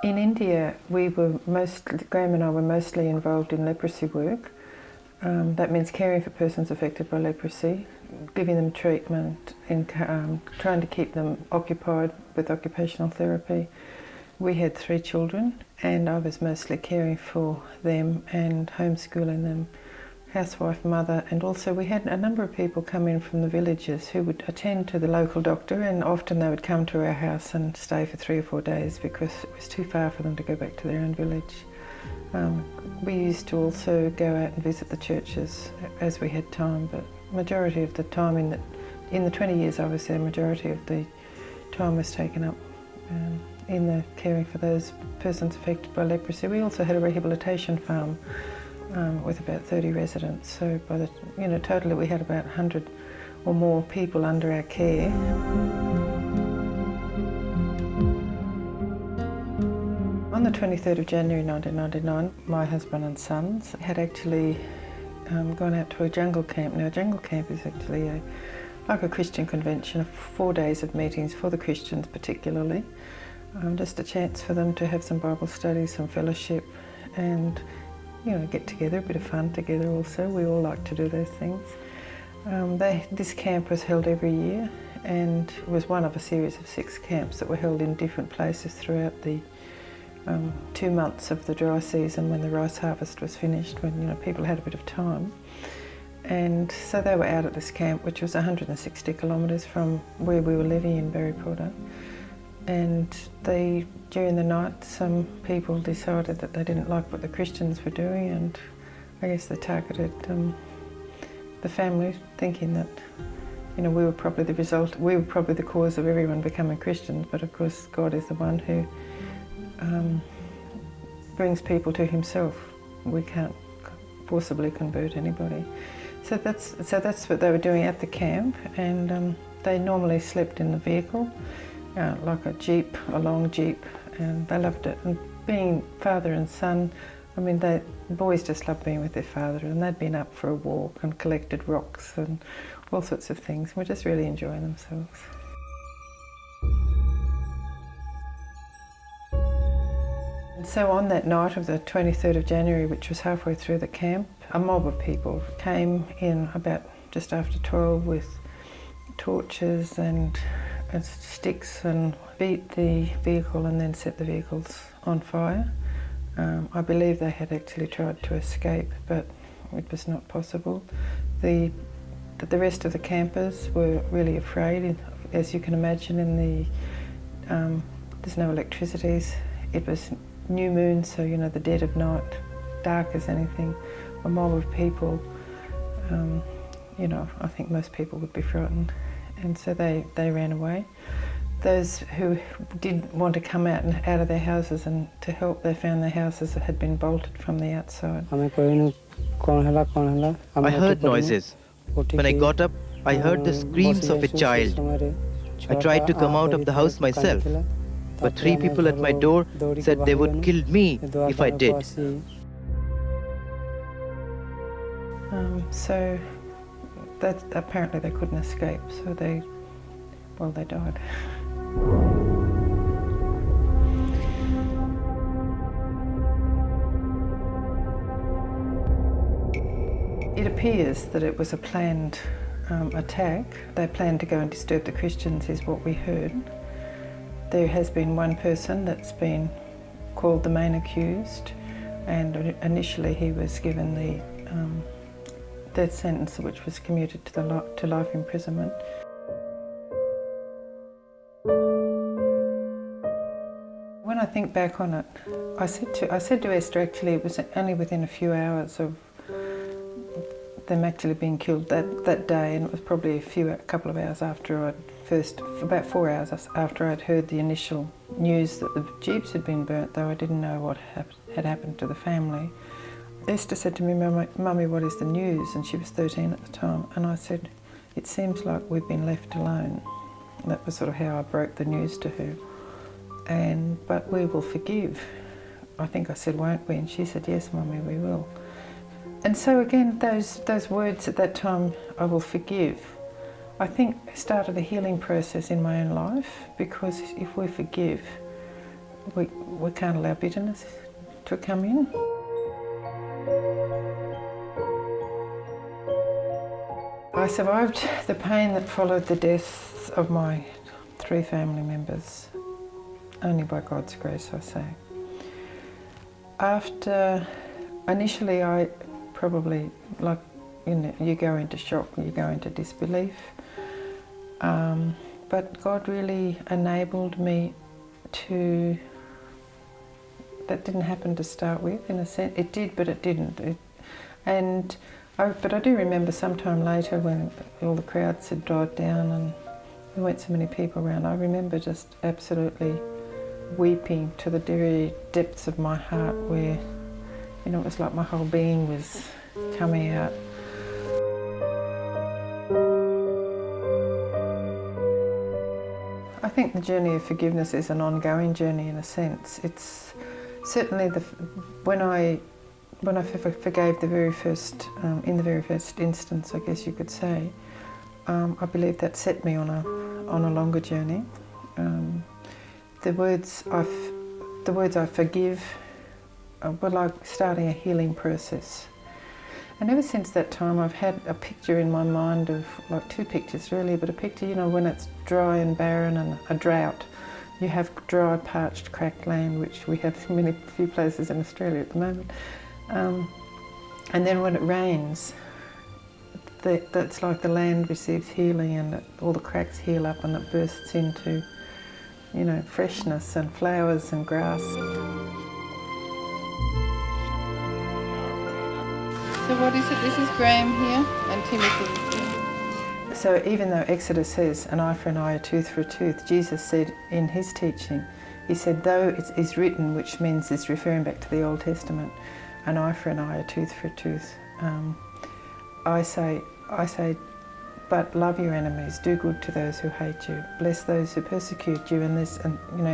In India, Graham and I were mostly involved in leprosy work. That means caring for persons affected by leprosy, giving them treatment, and trying to keep them occupied with occupational therapy. We had 3 children, and I was mostly caring for them and homeschooling them, housewife, mother, and also we had a number of people come in from the villages who would attend to the local doctor, and often they would come to our house and stay for 3 or 4 days because it was too far for them to go back to their own village. We used to also go out and visit the churches as we had time, but majority of the time in the 20 years I was there, majority of the time was taken up in the caring for those persons affected by leprosy. We also had a rehabilitation farm with about 30 residents, so totally we had about 100 or more people under our care. On the 23rd of January 1999, my husband and sons had actually gone out to a jungle camp. Now, a jungle camp is actually like a Christian convention of 4 days of meetings for the Christians particularly. Just a chance for them to have some Bible study, some fellowship, and get together, a bit of fun together also. We all like to do those things. This camp was held every year and was one of a series of 6 camps that were held in different places throughout the 2 months of the dry season when the rice harvest was finished, when people had a bit of time. And so they were out at this camp, which was 160 kilometres from where we were living in Baripada. And during the night, some people decided that they didn't like what the Christians were doing, and I guess they targeted the family, thinking that we were probably the cause of everyone becoming Christians. But of course, God is the one who brings people to Himself. We can't forcibly convert anybody. So that's what they were doing at the camp, and they normally slept in the vehicle. Like a long jeep, and they loved it. And being father and son, the boys just loved being with their father, and they'd been up for a walk and collected rocks and all sorts of things. We're just really enjoying themselves. And so on that night of the 23rd of January, which was halfway through the camp, a mob of people came in about just after 12 with torches and sticks and beat the vehicle and then set the vehicles on fire. I believe they had actually tried to escape, but it was not possible. The rest of the campers were really afraid. As you can imagine, there's no electricities. It was new moon, so the dead of night, dark as anything. A mob of people. I think most people would be frightened. And so they ran away. Those who did want to come out of their houses and to help, they found their houses had been bolted from the outside. I heard noises. When I got up, I heard the screams of a child. I tried to come out of the house myself, but 3 people at my door said they would kill me if I did. So that apparently they couldn't escape, so they died. It appears that it was a planned attack. They planned to go and disturb the Christians, is what we heard. There has been one person that's been called the main accused, and initially he was given the death sentence, which was commuted to life imprisonment. When I think back on it, I said to Esther, actually it was only within a few hours of them actually being killed that day, and it was probably a couple of hours after about 4 hours after I'd heard the initial news that the jeeps had been burnt, though I didn't know what had happened to the family. Esther said to me, "Mummy, what is the news?" And she was 13 at the time. And I said, "It seems like we've been left alone." And that was sort of how I broke the news to her. But we will forgive. I think I said, "Won't we?" And she said, "Yes, Mummy, we will." And so again, those words at that time, "I will forgive," I think started a healing process in my own life, because if we forgive, we can't allow bitterness to come in. I survived the pain that followed the deaths of my 3 family members, only by God's grace, I say. Initially I probably, like, you go into shock, you go into disbelief, but God really enabled me to, that didn't happen to start with, in a sense. It did, but it didn't. But I do remember sometime later when all the crowds had died down and there weren't so many people around, I remember just absolutely weeping to the very depths of my heart, where, it was like my whole being was coming out. I think the journey of forgiveness is an ongoing journey in a sense. It's certainly when I forgave the very first, in the very first instance, I guess you could say, I believe that set me on a longer journey. The words I forgive were like starting a healing process. And ever since that time I've had a picture in my mind of, like 2 pictures really, but a picture, when it's dry and barren and a drought. You have dry, parched, cracked land, which we have in few places in Australia at the moment. And then when it rains, that's like the land receives healing, and all the cracks heal up and it bursts into, freshness and flowers and grass. So what is it? This is Graham here and Timothy here. So even though Exodus says an eye for an eye, a tooth for a tooth, Jesus said in his teaching, he said, though it is written, which means it's referring back to the Old Testament, an eye for an eye, a tooth for a tooth. I say, but love your enemies, do good to those who hate you, bless those who persecute you. And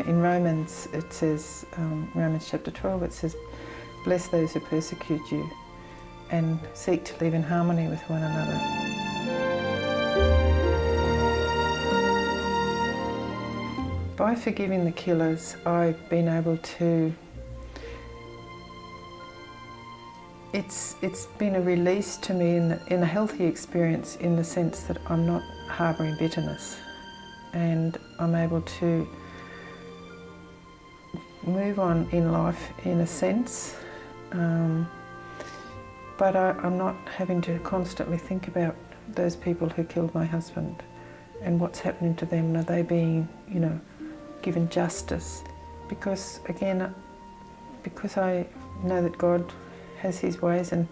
in Romans it says, Romans chapter 12, it says, bless those who persecute you, and seek to live in harmony with one another. By forgiving the killers, I've been able to, it's been a release to me in a healthy experience, in the sense that I'm not harbouring bitterness, and I'm able to move on in life in a sense. But I'm not having to constantly think about those people who killed my husband and what's happening to them. Are they being, given justice? Because again, because I know that God has his ways and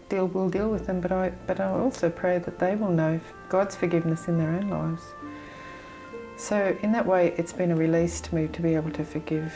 will deal with them, but I also pray that they will know God's forgiveness in their own lives. So in that way, it's been a release to me to be able to forgive.